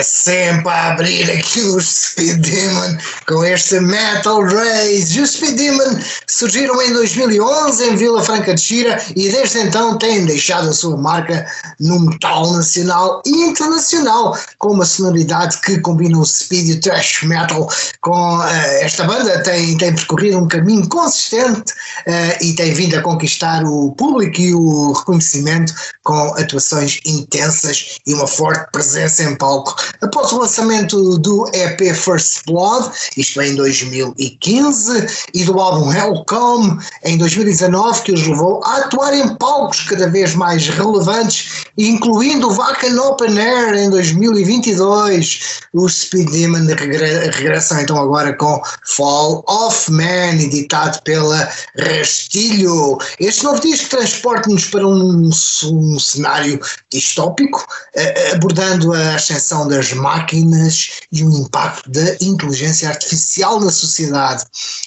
sempre a abrir aqui o Speed Demon com este Metal Race. Os Speed Demon surgiram em 2011 em Vila Franca de Xira e desde então têm deixado a sua marca no metal nacional e internacional, com uma sonoridade que combina o speed e o thrash metal. Com esta banda tem percorrido um caminho consistente e tem vindo a conquistar o público e o reconhecimento com atuações intensas e uma forte presença em palco. Após o lançamento do EP First Blood, isto é em 2015, e do álbum Welcome em 2019, que os levou a atuar em palcos cada vez mais relevantes, incluindo o Wacken Open Air em 2022, os Speed Demon regressam então agora com Fall of Man, editado pela Rastilho. Este novo disco transporta-nos para um cenário distópico, abordando a ascensão das máquinas e o impacto da inteligência artificial na sociedade.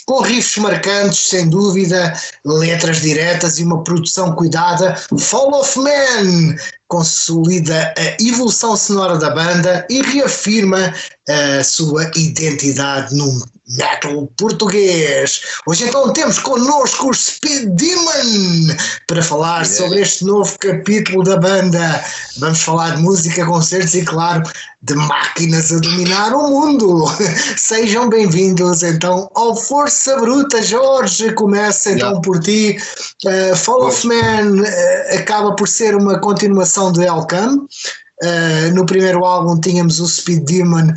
Com riffs marcantes, sem dúvida, letras diretas e uma produção cuidada, Fall of Man consolida a evolução sonora da banda e reafirma a sua identidade no metal português. Hoje então temos connosco os Speed Demon para falar sobre este novo capítulo da banda. Vamos falar de música, concertos e, claro, de máquinas a dominar o mundo. Sejam bem-vindos então ao Força Bruta. Jorge, começa então por ti. Fall of Man acaba por ser uma continuação de Welcome. No primeiro álbum tínhamos o Speed Demon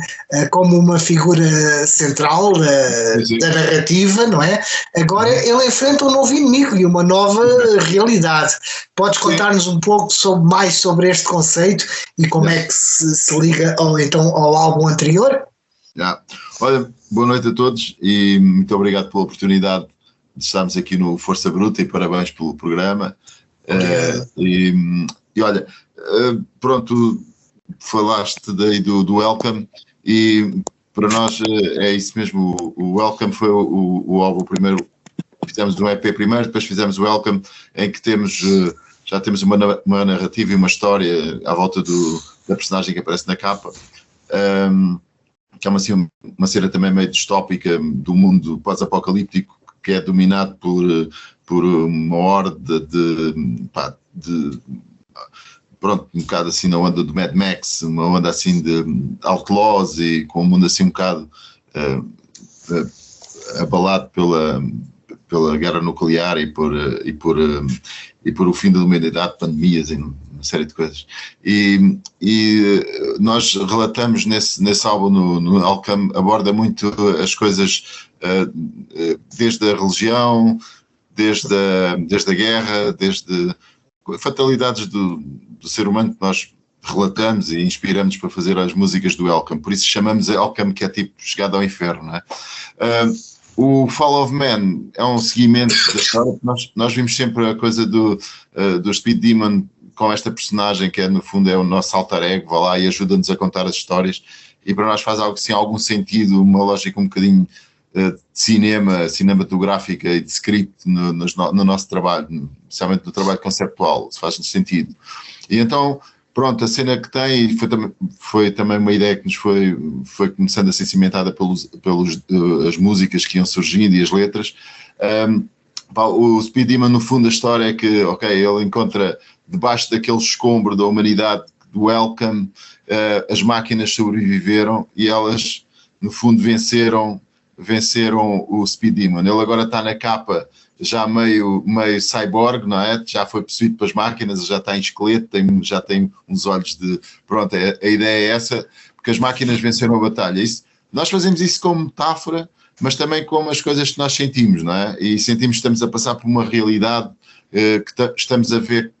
como uma figura central da narrativa, não é? Agora ele enfrenta um novo inimigo e uma nova realidade. Podes contar-nos um pouco mais sobre este conceito e como é que se liga ao álbum anterior? Olha, boa noite a todos e muito obrigado pela oportunidade de estarmos aqui no Força Bruta e parabéns pelo programa. E olha, pronto, falaste daí do Welcome e para nós é isso mesmo. O Welcome foi o álbum primeiro. Fizemos um EP primeiro, depois fizemos o Welcome, em que já temos uma narrativa e uma história à volta da personagem que aparece na capa, que é uma cena também meio distópica do mundo pós-apocalíptico, que é dominado por uma horda pronto, um bocado assim na onda do Mad Max, uma onda assim de outlaws e com um mundo assim um bocado abalado pela guerra nuclear e por o fim da humanidade, pandemias e uma série de coisas. E nós relatamos nesse álbum, no Welcome, aborda muito as coisas desde a religião, desde a guerra, desde fatalidades do ser humano que nós relatamos e inspiramos para fazer as músicas do Welcome. Por isso chamamos a Welcome, que é tipo chegada ao inferno, não é? O Fall of Man é um seguimento da história, porque nós vimos sempre a coisa do Speed Demon com esta personagem que no fundo é o nosso alter ego, vai lá e ajuda-nos a contar as histórias, e para nós faz algo assim, algum sentido, uma lógica um bocadinho de cinematográfica e de script no nosso trabalho, especialmente no trabalho conceptual, se faz sentido. E então, pronto, a cena que tem, e foi também uma ideia que nos foi começando a ser cimentada as músicas que iam surgindo e as letras. O Speed Demon, no fundo, a história é que, ele encontra debaixo daquele escombro da humanidade do Welcome, as máquinas sobreviveram e elas, no fundo, venceram o Speed Demon. Ele agora está na capa já meio cyborg, não é? Já foi possuído pelas máquinas, já está em esqueleto, já tem uns olhos de... Pronto, a ideia é essa, porque as máquinas venceram a batalha. Nós fazemos isso como metáfora, mas também como as coisas que nós sentimos, não é? E sentimos que estamos a passar por uma realidade, que estamos a ver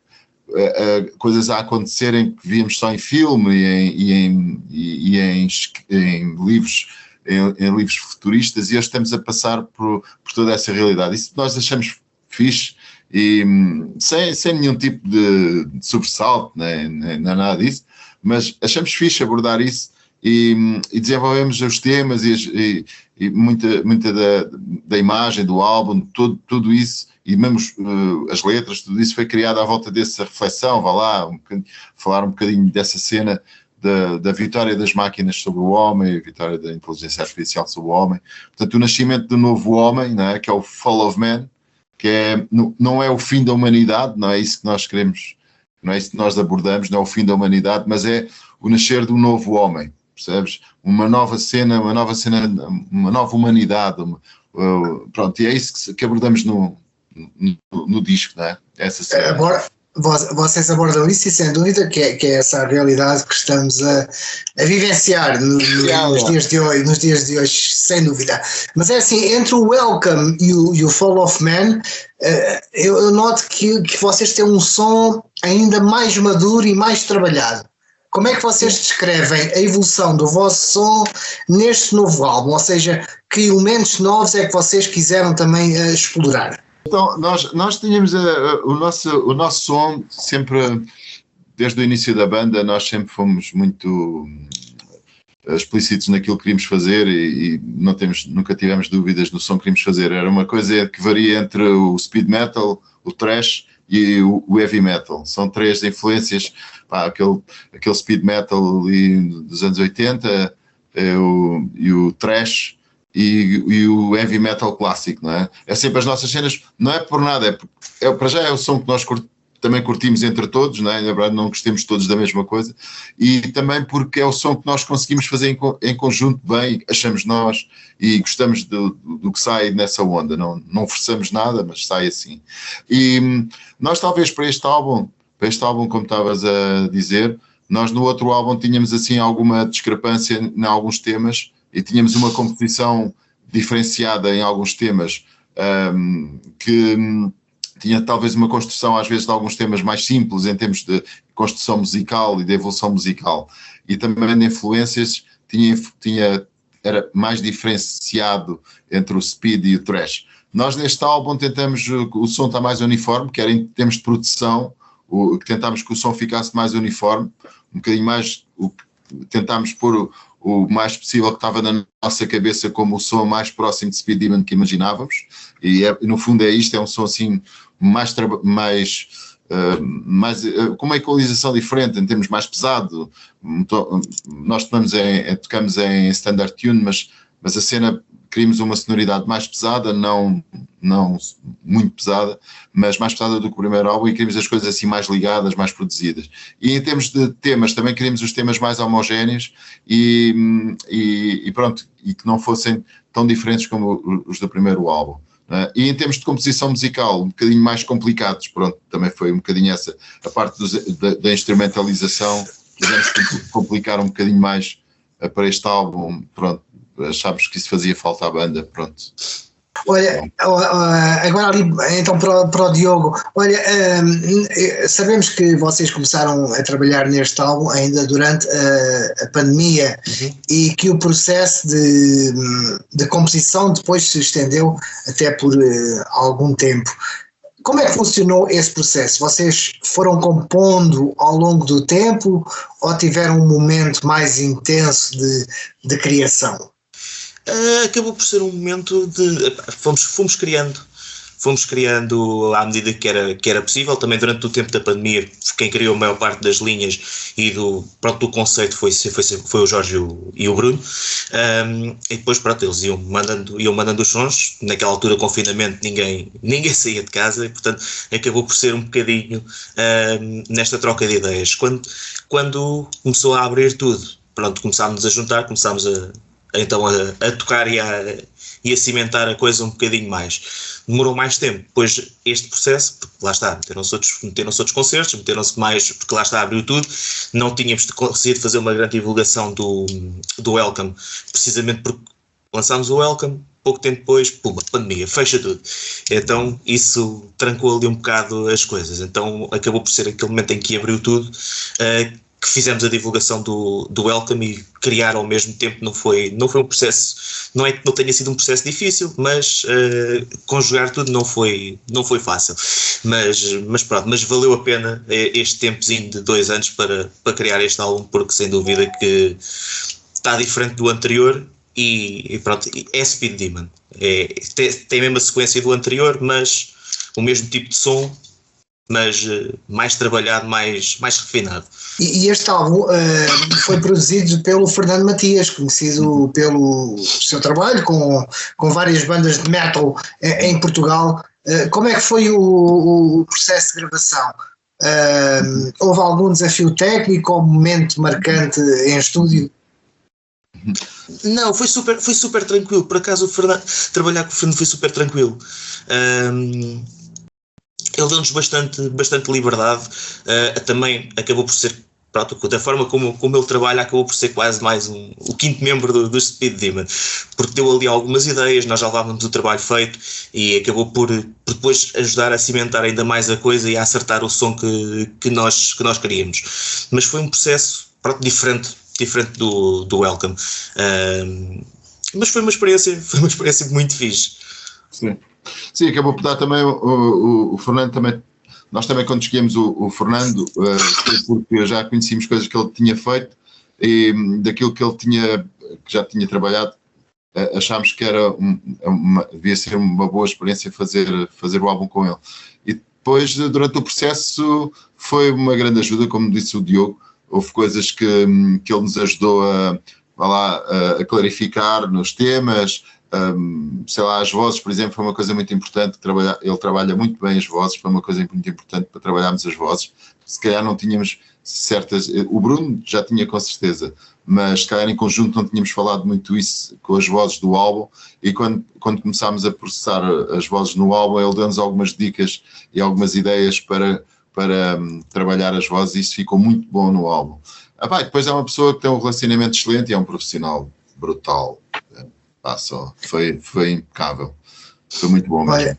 coisas a acontecerem que víamos só em filme e em livros, em livros futuristas, e hoje estamos a passar por toda essa realidade. Isso nós achamos fixe e sem nenhum tipo de sobressalto, nem nada disso, mas achamos fixe abordar isso e desenvolvemos os temas e muita da imagem do álbum, tudo isso, e mesmo as letras, tudo isso foi criado à volta dessa reflexão, falar um bocadinho dessa cena da vitória das máquinas sobre o homem, a vitória da inteligência artificial sobre o homem. Portanto, o nascimento do novo homem, não é? Que é o Fall of Man, que não é o fim da humanidade, não é isso que nós queremos, não é isso que nós abordamos, não é o fim da humanidade, mas é o nascer do novo homem, percebes? Uma nova cena, uma nova humanidade, pronto, e é isso que abordamos no disco, não é? Essa cena. Agora, vocês abordam isso e sem dúvida que é essa a realidade que estamos a vivenciar nos dias de hoje, sem dúvida. Mas é assim, entre o Welcome e o Fall of Man, eu noto que vocês têm um som ainda mais maduro e mais trabalhado. Como é que vocês descrevem a evolução do vosso som neste novo álbum? Ou seja, que elementos novos é que vocês quiseram também explorar? Então, nós tínhamos o nosso som sempre, desde o início da banda, nós sempre fomos muito explícitos naquilo que queríamos fazer e nunca tivemos dúvidas no som que queríamos fazer. Era uma coisa que varia entre o speed metal, o thrash e o heavy metal. São três influências, aquele speed metal dos anos 80, e o thrash, e o heavy metal clássico, não é? É sempre as nossas cenas, não é por nada, para já é o som que nós também curtimos entre todos, não é? Na verdade não gostemos todos da mesma coisa, e também porque é o som que nós conseguimos fazer em conjunto bem, achamos nós, e gostamos do que sai nessa onda, não forçamos nada, mas sai assim. E nós talvez para este álbum, como estavas a dizer, nós no outro álbum tínhamos assim alguma discrepância em alguns temas, e tínhamos uma composição diferenciada em alguns temas, que tinha talvez uma construção às vezes de alguns temas mais simples em termos de construção musical e de evolução musical, e também de influências era mais diferenciado entre o speed e o thrash. Nós neste álbum tentamos, o som está mais uniforme, quer em termos de produção, tentámos que o som ficasse mais uniforme, um bocadinho mais, tentámos pôr o mais possível que estava na nossa cabeça como o som mais próximo de Speed Demon que imaginávamos, e no fundo é isto, é um som assim com uma equalização diferente, em termos mais pesado. Nós tocamos em standard tune, mas a cena, queríamos uma sonoridade mais pesada, não muito pesada, mas mais pesada do que o primeiro álbum, e queríamos as coisas assim mais ligadas, mais produzidas. E em termos de temas, também queríamos os temas mais homogéneos e pronto, e que não fossem tão diferentes como os do primeiro álbum. E em termos de composição musical, um bocadinho mais complicados, pronto, também foi um bocadinho essa, a parte da instrumentalização, quisemos complicar um bocadinho mais para este álbum, pronto, achámos que isso fazia falta à banda, pronto. Olha, agora ali, então para o Diogo, olha, sabemos que vocês começaram a trabalhar neste álbum ainda durante a pandemia, e que o processo de composição depois se estendeu até por algum tempo. Como é que funcionou esse processo? Vocês foram compondo ao longo do tempo ou tiveram um momento mais intenso de criação? Acabou por ser um momento de... Fomos criando à medida que era possível. Também durante o tempo da pandemia, quem criou a maior parte das linhas e do conceito foi o Jorge e o Bruno. E depois, pronto, eles iam mandando os sons. Naquela altura, confinamento, ninguém saía de casa, e portanto acabou por ser um bocadinho nesta troca de ideias. Quando começou a abrir tudo, pronto, começámos a juntar, começámos a tocar e a cimentar a coisa um bocadinho mais. Demorou mais tempo, depois este processo, porque lá está, meteram-se outros concertos, meteram-se mais, porque lá está, abriu tudo, não tínhamos conseguido fazer uma grande divulgação do Welcome, precisamente porque lançámos o Welcome, pouco tempo depois, puma, pandemia, fecha tudo. Então isso trancou ali um bocado as coisas, então acabou por ser aquele momento em que abriu tudo, que fizemos a divulgação do Welcome, e criar ao mesmo tempo não foi um processo, não é que não tenha sido um processo difícil, mas conjugar tudo não foi fácil, mas pronto, mas valeu a pena este tempozinho de 2 anos para criar este álbum, porque sem dúvida que está diferente do anterior, e pronto, é Speed Demon, tem a mesma sequência do anterior, mas o mesmo tipo de som, mas mais trabalhado, mais refinado. E este álbum foi produzido pelo Fernando Matias, conhecido pelo seu trabalho com várias bandas de metal em Portugal. Como é que foi o processo de gravação? Houve algum desafio técnico ou momento marcante em estúdio? Não, foi super tranquilo. Por acaso trabalhar com o Fernando foi super tranquilo. Ele deu-nos bastante liberdade. Também acabou por ser, pronto, da forma como ele trabalha, acabou por ser quase mais o quinto membro do Speed Demon, porque deu ali algumas ideias, nós já levávamos o trabalho feito e acabou por depois ajudar a cimentar ainda mais a coisa e a acertar o som que nós queríamos. Mas foi um processo, pronto, diferente do Welcome. Mas foi uma experiência muito fixe. Sim, acabou por dar também o Fernando também. Nós também, quando escolhemos o Fernando, foi porque já conhecíamos coisas que ele tinha feito e daquilo que ele já tinha trabalhado, achámos que devia ser uma boa experiência fazer o álbum com ele. E depois, durante o processo, foi uma grande ajuda, como disse o Diogo. Houve coisas que ele nos ajudou a clarificar nos temas. Sei lá, as vozes, por exemplo, foi uma coisa muito importante. Ele trabalha muito bem as vozes, foi uma coisa muito importante para trabalharmos as vozes. Se calhar não tínhamos certas. O Bruno já tinha com certeza, mas se calhar em conjunto não tínhamos falado muito isso com as vozes do álbum. E quando começámos a processar as vozes no álbum, ele deu-nos algumas dicas e algumas ideias para trabalhar as vozes, e isso ficou muito bom no álbum. Depois é uma pessoa que tem um relacionamento excelente e é um profissional brutal. Foi impecável, foi muito bom mesmo. Olha,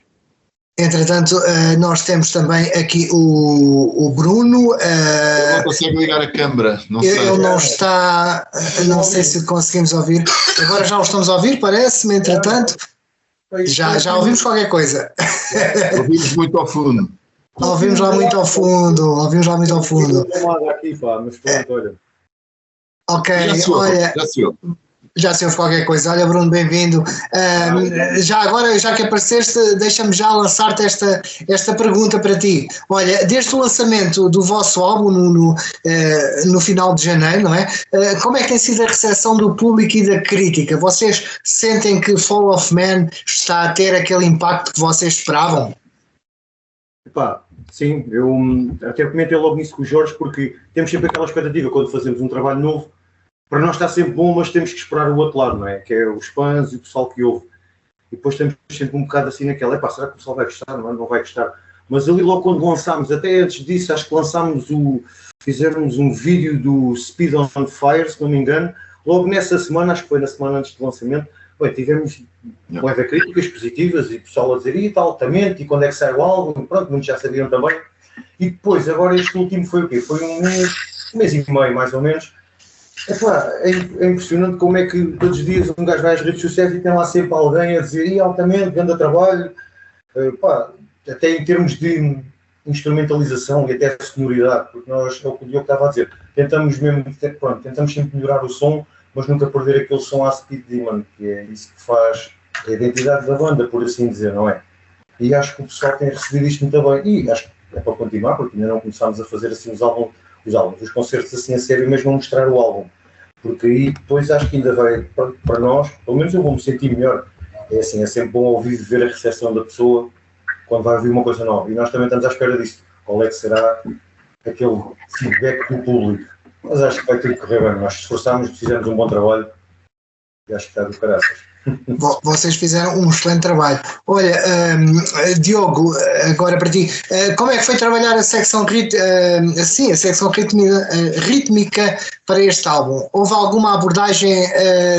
entretanto, nós temos também aqui o Bruno. Ele não consegue ligar a câmara, não sei. Ele não está, não sei se conseguimos ouvir. Agora já o estamos a ouvir, parece-me, entretanto. Já ouvimos qualquer coisa. Ouvimos muito ao fundo. Ouvimos lá muito ao fundo. Aqui, pá, mas pronto, olha. Ok, olha. Já se ouve qualquer coisa. Olha, Bruno, bem-vindo. Já agora, já que apareceste, deixa-me já lançar-te esta pergunta para ti. Olha, desde o lançamento do vosso álbum no final de janeiro, não é? Como é que tem sido a recepção do público e da crítica? Vocês sentem que Fall of Man está a ter aquele impacto que vocês esperavam? Epá, sim, eu até comentei logo nisso com o Jorge, porque temos sempre aquela expectativa quando fazemos um trabalho novo. Para nós está sempre bom, mas temos que esperar o outro lado, não é? Que é os fãs e o pessoal que ouve. E depois estamos sempre um bocado assim naquela, será que o pessoal vai gostar? Não vai gostar. Mas ali logo quando lançámos, até antes disso, acho que fizemos um vídeo do Speed on Fire, se não me engano, logo nessa semana, acho que foi na semana antes do lançamento, tivemos críticas positivas e o pessoal a dizer, altamente, e quando é que sai o álbum? Pronto, muitos já sabiam também. E depois, agora este último foi o quê? Foi um mês e meio, mais ou menos. É impressionante como é que todos os dias um gajo vai às redes sociais e tem lá sempre alguém a dizer altamente, grande trabalho, até em termos de instrumentalização e até de sonoridade, porque nós, é o que o Diogo estava a dizer, tentamos sempre melhorar o som, mas nunca perder aquele som à Speed Demon, que é isso que faz a identidade da banda, por assim dizer, não é? E acho que o pessoal tem recebido isto muito bem, e acho que é para continuar, porque ainda não começámos a fazer assim os concertos assim a sério, mesmo a mostrar o álbum, porque aí depois acho que ainda vai, para nós, pelo menos eu vou-me sentir melhor. É assim, é sempre bom ouvir ver a recepção da pessoa quando vai ouvir uma coisa nova, e nós também estamos à espera disso, qual é que será aquele feedback do público, mas acho que vai tudo correr bem, nós esforçámos, fizemos um bom trabalho e acho que está do caraças. Vocês fizeram um excelente trabalho. Olha, Diogo, agora para ti, como é que foi trabalhar a secção rítmica para este álbum? Houve alguma abordagem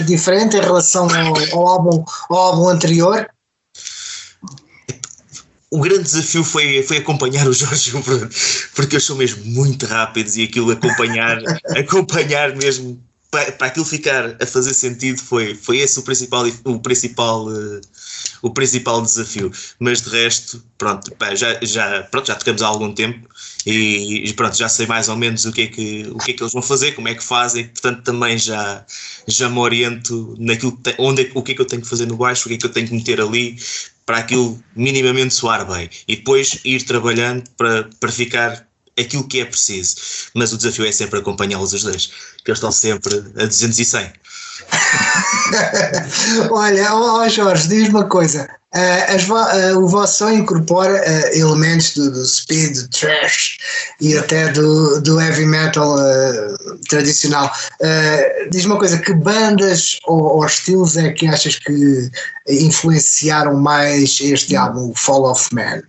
diferente em relação ao álbum anterior? O grande desafio foi acompanhar o Jorge e o Bruno, porque eles são mesmo muito rápidos e aquilo acompanhar mesmo para aquilo ficar a fazer sentido foi esse o principal desafio, mas de resto, pronto, já tocamos há algum tempo e pronto, já sei mais ou menos o que é que eles vão fazer, como é que fazem, portanto também já me oriento naquilo o que é que eu tenho que fazer no baixo, o que é que eu tenho que meter ali para aquilo minimamente soar bem e depois ir trabalhando para ficar aquilo que é preciso, mas o desafio é sempre acompanhá-los os dois, que eles estão sempre a 200 e 100. Olha, Jorge, diz uma coisa, o vosso som incorpora elementos do speed, do thrash e até do heavy metal tradicional. Diz uma coisa, que bandas ou estilos é que achas que influenciaram mais este álbum, Fall of Man?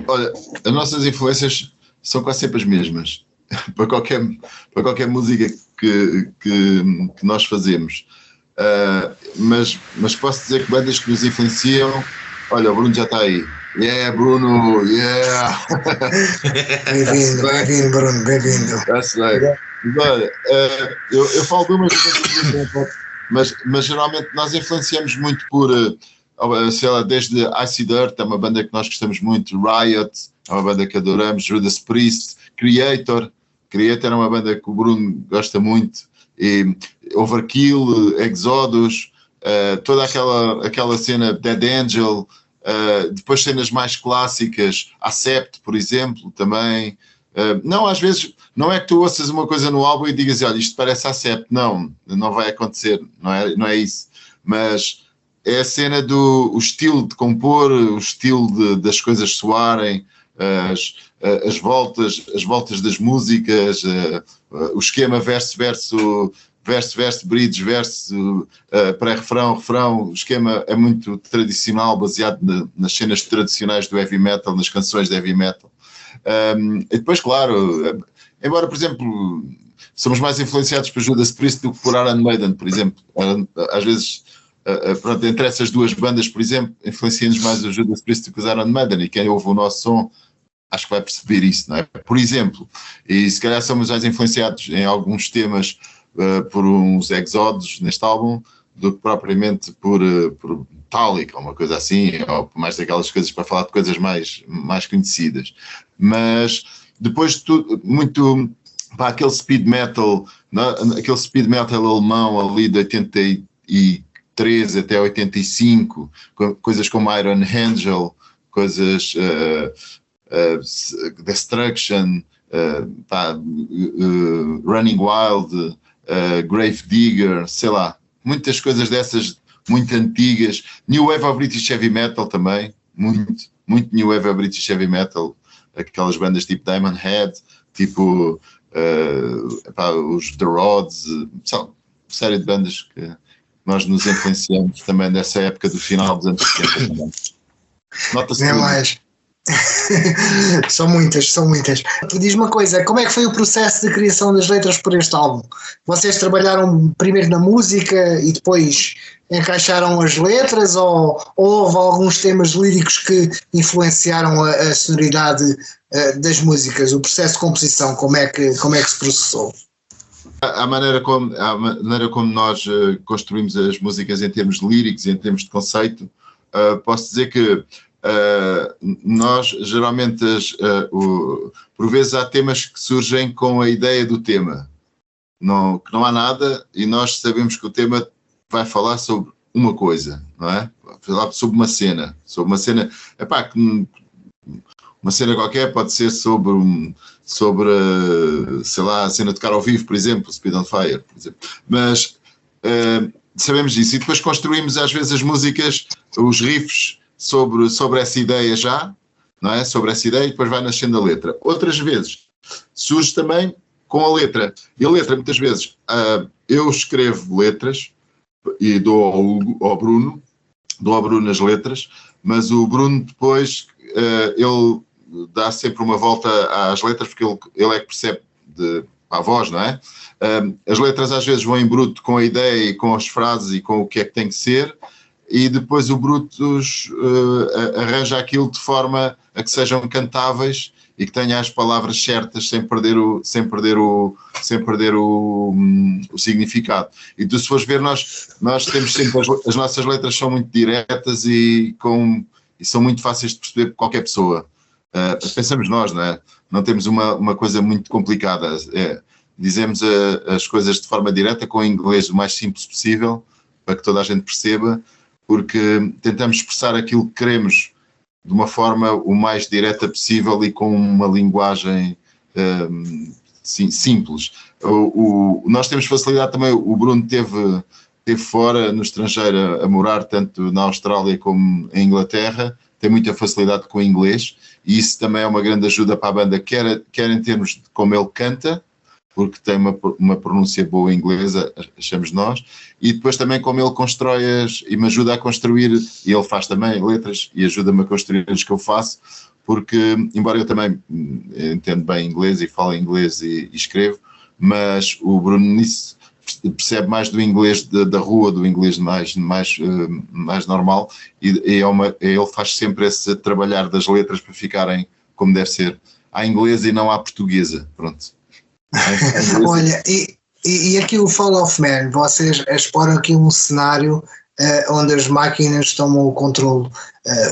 Olha, as nossas influências são quase sempre as mesmas para qualquer música que nós fazemos, mas posso dizer que bandas que nos influenciam, olha, o Bruno já está aí. Yeah, Bruno, yeah! Bem-vindo, Bruno, bem-vindo. That's right. Olha, eu falo de umas mas geralmente nós influenciamos muito por, sei lá, desde Icy Dirt, é uma banda que nós gostamos muito, Riot, é uma banda que adoramos, Judas Priest, Creator é uma banda que o Bruno gosta muito, e Overkill, Exodus, toda aquela cena, Dead Angel, depois cenas mais clássicas, Accept, por exemplo, também. Não, às vezes, não é que tu ouças uma coisa no álbum e digas, olha, isto parece Accept, não vai acontecer, não é isso, mas é a cena o estilo de compor, o estilo das coisas soarem, as voltas das músicas, o esquema verso, bridge, verso, pré-refrão, refrão. O esquema é muito tradicional, baseado nas cenas tradicionais do heavy metal, nas canções de heavy metal. E depois, claro, embora, por exemplo, somos mais influenciados por Judas Priest do que por Iron Maiden, por exemplo. Às vezes, pronto, entre essas duas bandas, por exemplo, influencia-nos mais o Judas Priest do que os Iron Maiden, e quem ouve o nosso som acho que vai perceber isso, não é? Por exemplo, e se calhar somos mais influenciados em alguns temas por uns Exodus neste álbum do que propriamente por Metallica, ou uma coisa assim, ou por mais daquelas coisas para falar de coisas mais conhecidas. Mas depois de tudo, muito para aquele speed metal alemão ali de 83 até 85, coisas como Iron Angel, coisas Destruction, Running Wild, Grave Digger, sei lá, muitas coisas dessas muito antigas. New Wave of British Heavy Metal também, muito New Wave of British Heavy Metal, aquelas bandas tipo Diamond Head, tipo os The Rods, são uma série de bandas que nós nos influenciamos também dessa época do final dos anos 70. Nota-se nem mais. São muitas. Diz-me uma coisa, como é que foi o processo de criação das letras por este álbum? Vocês trabalharam primeiro na música e depois encaixaram as letras, ou houve alguns temas líricos que influenciaram a sonoridade das músicas? O processo de composição, como é que se processou? A maneira como nós construímos as músicas em termos líricos e em termos de conceito, posso dizer que nós geralmente por vezes há temas que surgem com a ideia do tema, que não há nada, e nós sabemos que o tema vai falar sobre uma coisa, não é? Vai falar sobre uma cena, uma cena qualquer, pode ser sobre sei lá, a cena de tocar ao vivo, por exemplo, Speed on Fire, por exemplo. Mas sabemos disso, e depois construímos às vezes as músicas, os riffs sobre essa ideia já, não é? Sobre essa ideia, e depois vai nascendo a letra. Outras vezes surge também com a letra, e a letra muitas vezes eu escrevo letras e dou ao Bruno as letras, mas o Bruno depois ele dá sempre uma volta às letras, porque ele é que percebe a voz, não é? As letras às vezes vão em bruto com a ideia e com as frases e com o que é que tem que ser, e depois o Brutus arranja aquilo de forma a que sejam cantáveis e que tenha as palavras certas sem perder o significado. E tu, se fores ver, nós temos sempre, as nossas letras são muito diretas e são muito fáceis de perceber por qualquer pessoa. Pensamos nós, não é? Não temos uma coisa muito complicada. Dizemos as coisas de forma direta, com o inglês o mais simples possível, para que toda a gente perceba, porque tentamos expressar aquilo que queremos de uma forma o mais direta possível e com uma linguagem simples. Nós temos facilidade também, o Bruno teve fora, no estrangeiro, a morar, tanto na Austrália como em Inglaterra, tem muita facilidade com o inglês, e isso também é uma grande ajuda para a banda, quer em termos de como ele canta, porque tem uma pronúncia boa inglesa, achamos nós, e depois também como ele constrói e me ajuda a construir, e ele faz também letras, e ajuda-me a construir as que eu faço, porque, embora eu também entendo bem inglês e falo inglês e escrevo, mas o Bruno nisso percebe mais do inglês da rua, do inglês mais normal, e ele faz sempre esse trabalhar das letras para ficarem como deve ser, à inglesa e não à portuguesa, pronto. Olha, e aqui o Fall of Man, vocês exploram aqui um cenário onde as máquinas tomam o controle,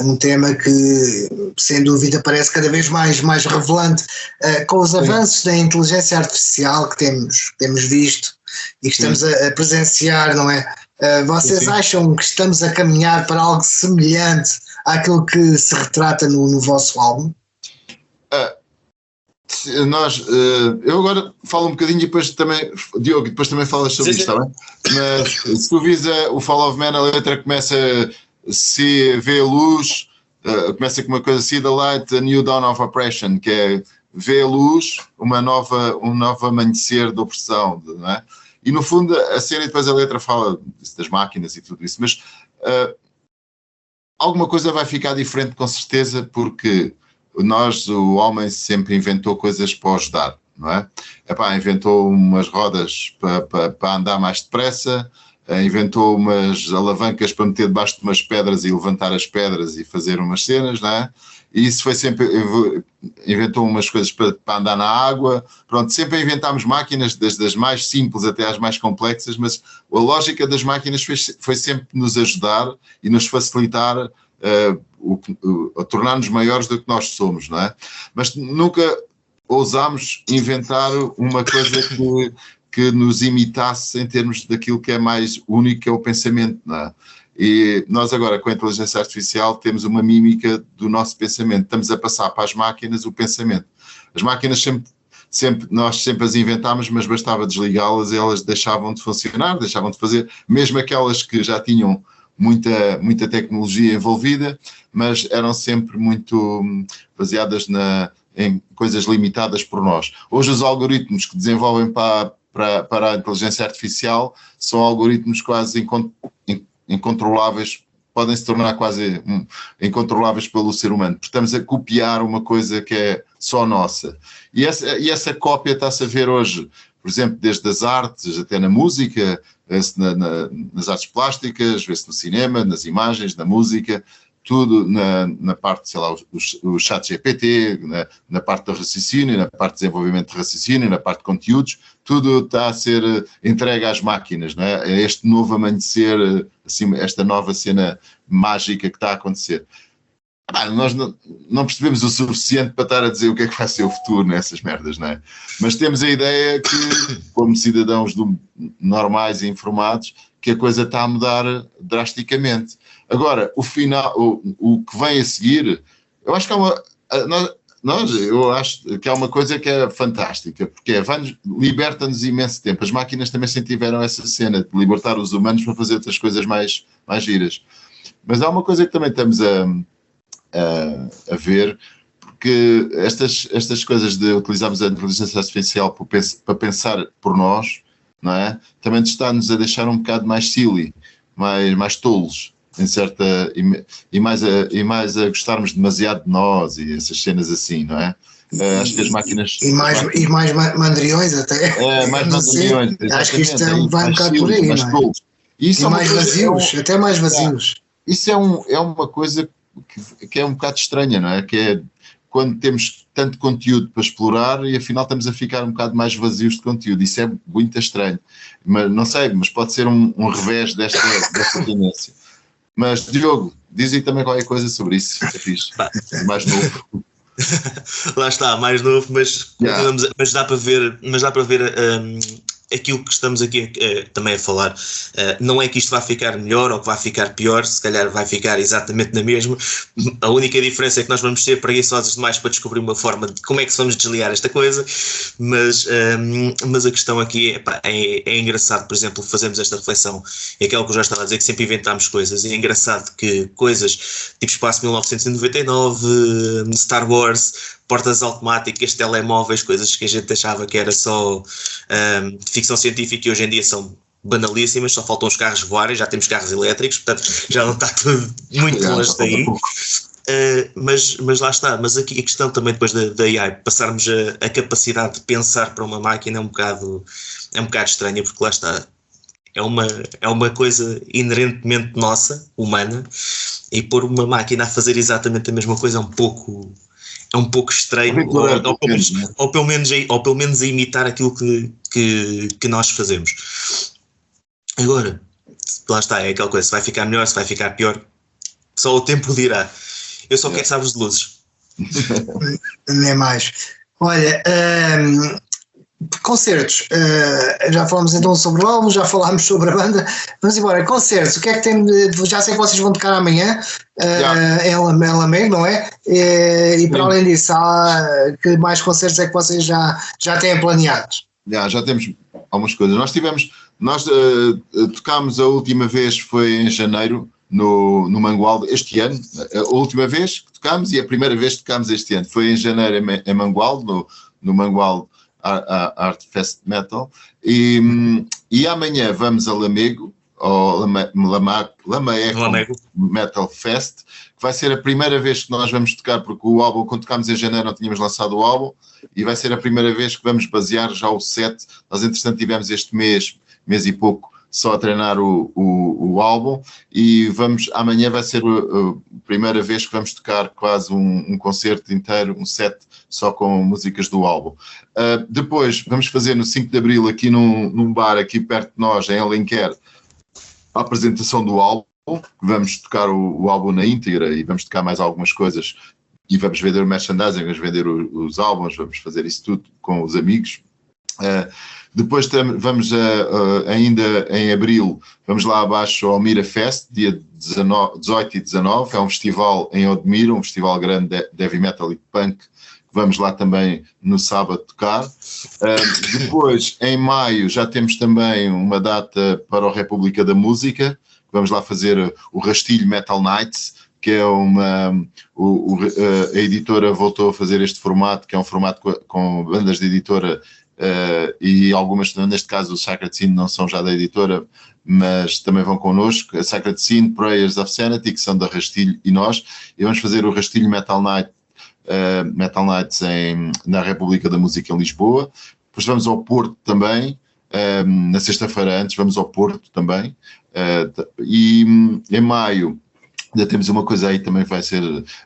um tema que sem dúvida parece cada vez mais revelante com os avanços da inteligência artificial que temos visto e que estamos a presenciar, não é? Vocês acham que estamos a caminhar para algo semelhante àquilo que se retrata no vosso álbum? Eu agora falo um bocadinho e depois também, Diogo, depois também falas sobre isto, está bem? Mas se tu vis o Fall of Man, a letra começa, se vê a luz, começa com uma coisa assim, the light, a new dawn of oppression, que é vê a luz, um novo amanhecer de opressão, não é? E no fundo a cena e depois a letra fala das máquinas e tudo isso, mas alguma coisa vai ficar diferente com certeza, porque o homem sempre inventou coisas para ajudar, não é? Inventou umas rodas para andar mais depressa, inventou umas alavancas para meter debaixo de umas pedras e levantar as pedras e fazer umas cenas, não é? E isso foi sempre, inventou umas coisas para andar na água, pronto, sempre inventámos máquinas, desde as mais simples até às mais complexas, mas a lógica das máquinas foi sempre nos ajudar e nos facilitar a tornar-nos maiores do que nós somos, não é? Mas nunca ousámos inventar uma coisa que nos imitasse em termos daquilo que é mais único, que é o pensamento, não é? E nós agora, com a inteligência artificial, temos uma mímica do nosso pensamento. Estamos a passar para as máquinas o pensamento. As máquinas nós sempre as inventámos, mas bastava desligá-las e elas deixavam de funcionar, deixavam de fazer, mesmo aquelas que já tinham muita tecnologia envolvida, mas eram sempre muito baseadas em coisas limitadas por nós. Hoje os algoritmos que desenvolvem para a inteligência artificial são algoritmos quase incontroláveis, podem se tornar quase incontroláveis pelo ser humano, porque estamos a copiar uma coisa que é só nossa. E essa cópia está-se a ver hoje, por exemplo, desde as artes até na música, nas artes plásticas, vê-se no cinema, nas imagens, na música, tudo na parte, sei lá, o chat GPT, na parte do raciocínio, na parte de desenvolvimento de raciocínio, na parte de conteúdos, tudo está a ser entregue às máquinas, não é? É este novo amanhecer, assim, esta nova cena mágica que está a acontecer. Nós não percebemos o suficiente para estar a dizer o que é que vai ser o futuro nessas merdas, não é? Mas temos a ideia que, como cidadãos normais e informados, que a coisa está a mudar drasticamente. Agora, o que vem a seguir, eu acho que eu acho que há uma coisa que é fantástica, porque liberta-nos imenso tempo. As máquinas também sempre tiveram essa cena de libertar os humanos para fazer outras coisas mais giras. Mas há uma coisa que também estamos a ver, porque estas coisas de utilizarmos a inteligência artificial para pensar por nós, não é? Também está-nos a deixar um bocado mais silly, mais tolos, em certa, e mais a gostarmos demasiado de nós e essas cenas assim, não é? Acho que as máquinas... E mais mandriões até. Mais mandriões. Acho que isto vai um bocado por aí, não é? E mais vazios, até mais vazios. Isso é uma coisa que é um bocado estranha, não é? Que é quando temos tanto conteúdo para explorar e afinal estamos a ficar um bocado mais vazios de conteúdo. Isso é muito estranho. Mas não sei, mas pode ser um revés desta tendência. Mas, Diogo, diz aí também qualquer coisa sobre isso. É fixe. Mais novo. Lá está, mais novo, mas dá para ver, aquilo que estamos aqui também a falar. Não é que isto vá ficar melhor ou que vá ficar pior, se calhar vai ficar exatamente na mesma. A única diferença é que nós vamos ser preguiçosos demais para descobrir uma forma de como é que vamos desligar esta coisa, mas a questão aqui é engraçado, por exemplo, fazermos esta reflexão, é aquilo que eu já estava a dizer, que sempre inventámos coisas, e é engraçado que coisas tipo Espaço 1999, Star Wars, portas automáticas, telemóveis, coisas que a gente achava que era só ficção científica e hoje em dia são banalíssimas, só faltam os carros voarem, já temos carros elétricos, portanto já não está tudo muito longe daí. Mas lá está, mas aqui a questão também depois da AI, passarmos a capacidade de pensar para uma máquina é um bocado estranha, porque lá está, é uma coisa inerentemente nossa, humana, e pôr uma máquina a fazer exatamente a mesma coisa é um pouco estranho, ou pelo menos a imitar aquilo que nós fazemos. Agora, lá está, é aquela coisa, se vai ficar melhor, se vai ficar pior, só o tempo dirá. Eu só quero sabres de luzes. Nem mais. Olha, concertos, já falamos então sobre o álbum, já falámos sobre a banda, vamos embora. Concertos, o que é que tem? Já sei que vocês vão tocar amanhã em Lamego, não é? E para além disso, que mais concertos é que vocês já têm planeados? Já temos algumas coisas. Nós tocámos a última vez foi em janeiro no Mangualde, este ano. A última vez que tocámos e a primeira vez que tocámos este ano foi em janeiro em Mangualde, no Mangualde Art Fest Metal, e amanhã vamos a Lamego, ao Lamego Metal Fest, que vai ser a primeira vez que nós vamos tocar, porque o álbum, quando tocámos em janeiro não tínhamos lançado o álbum, e vai ser a primeira vez que vamos basear já o set. Nós entretanto tivemos este mês e pouco, só a treinar o álbum, e amanhã vai ser a primeira vez que vamos tocar quase um concerto inteiro, um set só com músicas do álbum. Depois vamos fazer no 5 de Abril aqui num bar aqui perto de nós, em Alenquer, a apresentação do álbum. Vamos tocar o álbum na íntegra e vamos tocar mais algumas coisas e vamos vender o merchandising, vamos vender os álbuns, vamos fazer isso tudo com os amigos. Depois vamos ainda em Abril, vamos lá abaixo ao Mira Fest, dia 18 e 19, é um festival em Odmira, um festival grande de heavy metal e punk, vamos lá também no sábado tocar. Depois, em maio, já temos também uma data para a República da Música, vamos lá fazer o Rastilho Metal Nights, que é a editora voltou a fazer este formato, que é um formato com bandas de editora, e algumas, neste caso o Sacred Sin não são já da editora, mas também vão connosco, a Sacred Sin, Prayers of Sanity, que são da Rastilho e nós, e vamos fazer o Rastilho Metal Nights na República da Música em Lisboa. Depois vamos ao Porto também, na sexta-feira antes vamos ao Porto também, e em maio ainda temos uma coisa aí, também vai ser,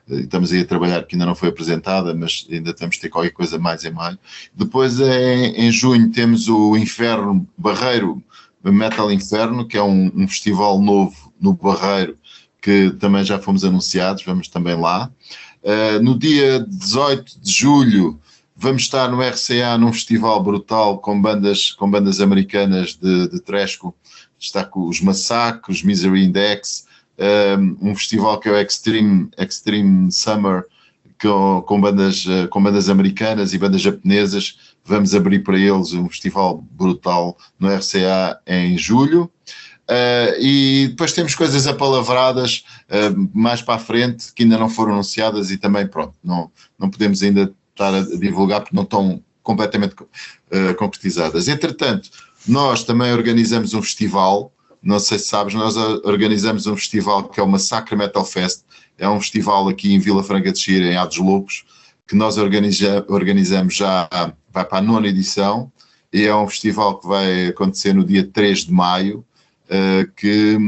estamos aí a trabalhar, que ainda não foi apresentada, mas ainda temos de ter qualquer coisa mais em maio. Depois em junho temos o Inferno Barreiro, Metal Inferno, que é um festival novo no Barreiro, que também já fomos anunciados, vamos também lá. No dia 18 de julho vamos estar no RCA num festival brutal com bandas americanas de thrash, está com os Massacre, os Misery Index, um festival que é o Extreme Summer, com bandas americanas e bandas japonesas. Vamos abrir para eles um festival brutal no RCA em julho. E depois temos coisas apalavradas mais para a frente que ainda não foram anunciadas e também, pronto, não podemos ainda estar a divulgar porque não estão completamente concretizadas. Entretanto, nós também organizamos um festival, não sei se sabes, nós organizamos um festival que é o Massacre Metal Fest, é um festival aqui em Vila Franca de Xira, em Ados Loucos, que nós organizamos já, vai para a 9ª edição, e é um festival que vai acontecer no dia 3 de maio, que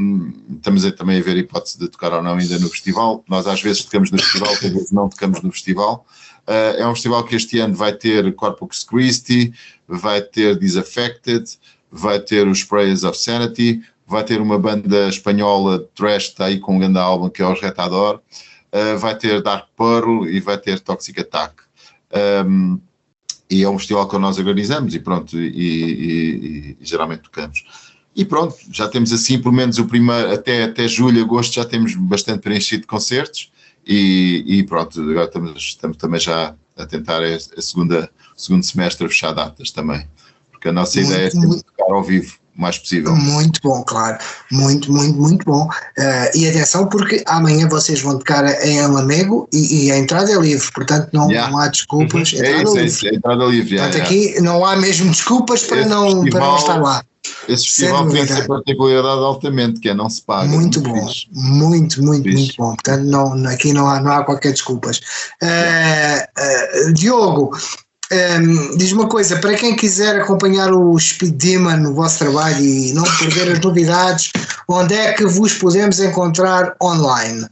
estamos também a ver a hipótese de tocar ou não ainda no festival. Nós às vezes tocamos no festival, às vezes não tocamos no festival, É um festival que este ano vai ter Corpus Christi, vai ter Disaffected, vai ter os Prayers of Sanity, vai ter uma banda espanhola thrash, está aí com um grande álbum que é os Retador, vai ter Dark Pearl e vai ter Toxic Attack. E é um festival que nós organizamos e pronto, e geralmente tocamos. E pronto, já temos assim, pelo menos o primeiro, até julho, agosto, já temos bastante preenchido de concertos e pronto, agora estamos também já a tentar segundo semestre a fechar datas também, porque a nossa ideia é sempre tocar ao vivo o mais possível. Muito bom, claro, muito bom. E atenção, porque amanhã vocês vão tocar em Lamego e a entrada é livre, portanto não há desculpas. É isso, é entrada livre. Portanto, aqui não há mesmo desculpas para não estar lá. Esse festival tem essa particularidade altamente, que é não se paga. Muito bom, muito bom. Portanto, aqui não há qualquer desculpas. Diogo, diz uma coisa, para quem quiser acompanhar o Speed Demon, o vosso trabalho e não perder as novidades, onde é que vos podemos encontrar online?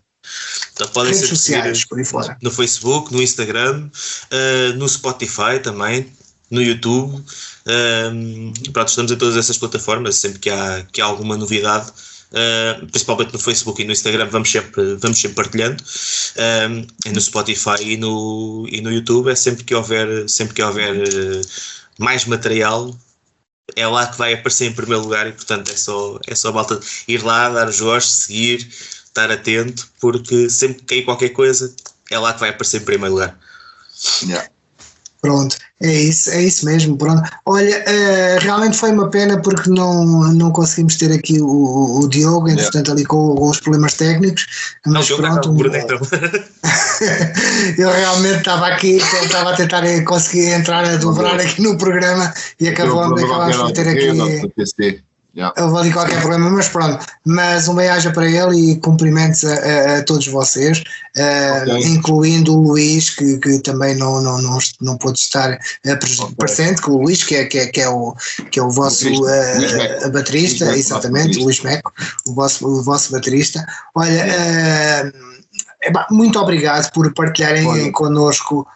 Então, podem redes ser sociais, por aí fora. No Facebook, no Instagram, no Spotify também, no YouTube. Pronto, estamos em todas essas plataformas, sempre que há alguma novidade, principalmente no Facebook e no Instagram, vamos sempre partilhando. No Spotify e no YouTube, é sempre que houver mais material, é lá que vai aparecer em primeiro lugar e portanto é só malta ir lá, dar os gostos, seguir, estar atento, porque sempre que cair qualquer coisa é lá que vai aparecer em primeiro lugar. Pronto, é isso mesmo, pronto. Olha, realmente foi uma pena porque não conseguimos ter aqui o Diogo, entretanto ali com os problemas técnicos, mas pronto. Eu realmente estava a tentar conseguir entrar a dobrar aqui no programa e acabamos por ter aqui. Houve ali qualquer problema, mas pronto, mas um bem-aja para ele e cumprimentos a todos vocês, incluindo o Luís, que também não pôde estar presente, com o Luís, que é o vosso baterista, exatamente, o Luís Meco, o vosso baterista. Olha, muito obrigado por partilharem connosco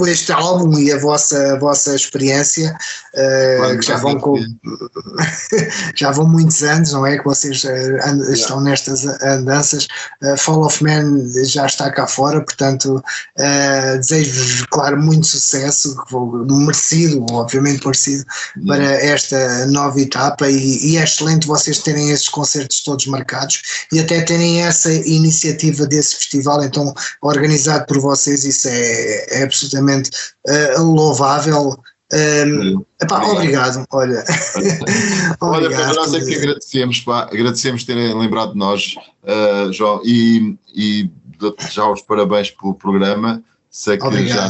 este álbum e a vossa experiência, que já vão muitos anos, não é? Que vocês estão nestas andanças. Fall of Man já está cá fora, portanto desejo-vos, claro, muito sucesso, obviamente merecido, para esta nova etapa e é excelente vocês terem esses concertos todos marcados e até terem essa iniciativa desse festival, então, organizado por vocês. Isso é absolutamente louvável. Obrigado. Olha, para nós é que agradecemos terem lembrado de nós, João, e dou-te já os parabéns pelo programa. Sei que já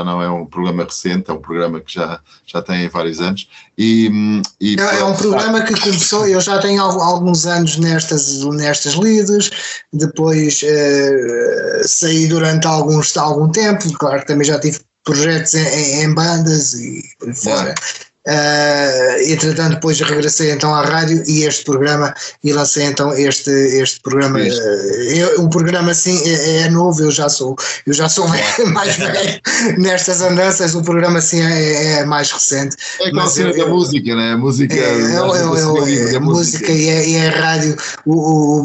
não é um programa recente, é um programa que já tem vários anos. É um programa que começou, eu já tenho alguns anos nestas lides, depois saí durante algum tempo, claro que também já tive projetos em bandas e por aí fora. Entretanto depois regressei então à rádio e este programa e lancei então este programa. O programa assim é novo, eu já sou mais velho nestas andanças, o programa assim é mais recente. É igual a cena da música, né? A música a música e a rádio,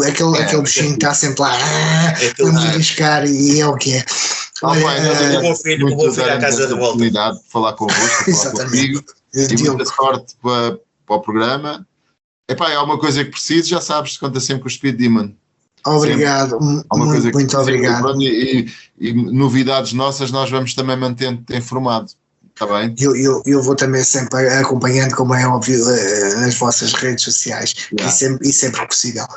aquele bichinho que está sempre lá vamos arriscar e é o que é. O bom filho à casa da volta. Oportunidade de falar convosco, de falar comigo. E muita sorte para o programa. É uma coisa que preciso, já sabes, conta sempre com o Speed Demon. Obrigado, muito obrigado. E novidades nossas nós vamos também mantendo informado, está bem? Eu vou também sempre acompanhando, como é óbvio, nas vossas redes sociais e sempre que possível.